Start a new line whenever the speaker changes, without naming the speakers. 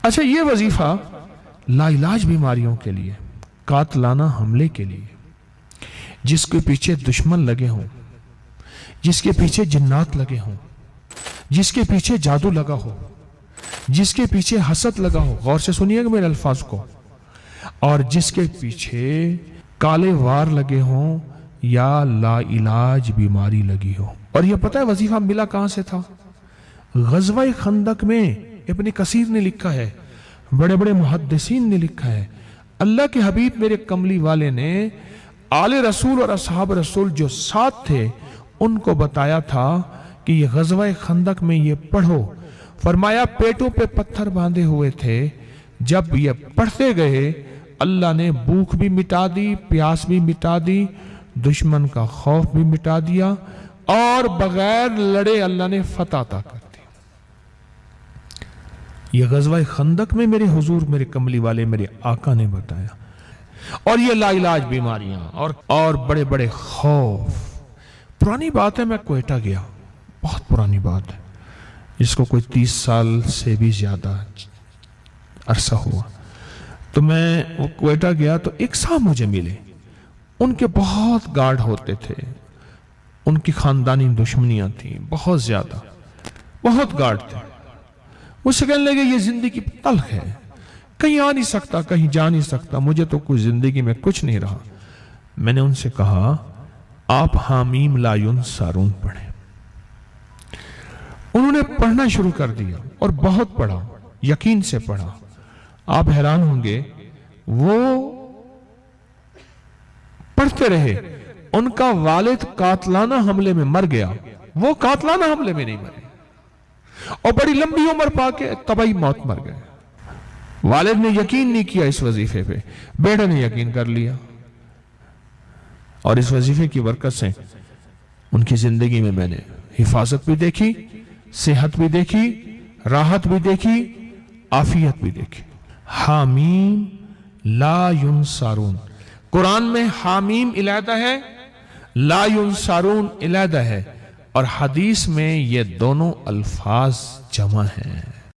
اچھا، یہ وظیفہ لا علاج بیماریوں کے لیے، قاتلانہ حملے کے لیے، جس کے پیچھے دشمن لگے ہوں، جس کے پیچھے جنات لگے ہوں، جس کے پیچھے جادو لگا ہو، جس کے پیچھے حسد لگا ہو، غور سے سنیے گا میرے الفاظ کو، اور جس کے پیچھے کالے وار لگے ہوں یا لا علاج بیماری لگی ہو۔ اور یہ پتہ ہے وظیفہ ملا کہاں سے تھا؟ غزوہ خندق میں ابن کثیر نے لکھا ہے، بڑے بڑے محدثین نے لکھا ہے، اللہ کے حبیب میرے کملی والے نے آل رسول اور اصحاب رسول جو ساتھ تھے ان کو بتایا تھا کہ یہ غزوہ خندق میں یہ پڑھو، فرمایا پیٹوں پہ پتھر باندھے ہوئے تھے، جب یہ پڑھتے گئے اللہ نے بھوک بھی مٹا دی، پیاس بھی مٹا دی، دشمن کا خوف بھی مٹا دیا، اور بغیر لڑے اللہ نے فتح عطا کر دی۔ یہ غزوہ خندق میں میرے حضور میرے کملی والے میرے آقا نے بتایا۔ اور یہ لا علاج بیماریاں اور بڑے بڑے خوف، پرانی بات ہے، میں کوئٹہ گیا، بہت پرانی بات ہے، جس کو کوئی 30 سال سے بھی زیادہ عرصہ ہوا، تو میں وہ کوئٹہ گیا تو ایک صاحب مجھے ملے، ان کے بہت گارڈ ہوتے تھے، ان کی خاندانی دشمنیاں تھیں بہت زیادہ، بہت گارڈ تھے۔ مجھ سے کہنے لگے یہ زندگی تلخ ہے، کہیں آ نہیں سکتا، کہیں جا نہیں سکتا، مجھے تو کچھ زندگی میں کچھ نہیں رہا۔ میں نے ان سے کہا آپ حامیم لا ینصرون پڑھیں۔ انہوں نے پڑھنا شروع کر دیا اور بہت پڑھا، یقین سے پڑھا۔ آپ حیران ہوں گے، وہ پڑھتے رہے، ان کا والد قاتلانہ حملے میں مر گیا، وہ قاتلانہ حملے میں نہیں مرے، اور بڑی لمبی عمر پا کے طبعی موت مر گئے۔ والد نے یقین نہیں کیا اس وظیفے پہ، بیٹے نے یقین کر لیا، اور اس وظیفے کی برکت سے ان کی زندگی میں نے حفاظت بھی دیکھی، صحت بھی دیکھی، راحت بھی دیکھی، عافیت بھی دیکھی۔ حامیم لا ینصرون، قرآن میں حامیم علیحدہ ہے، لا ینصرون علیحدہ ہے، اور حدیث میں یہ دونوں الفاظ جمع ہیں۔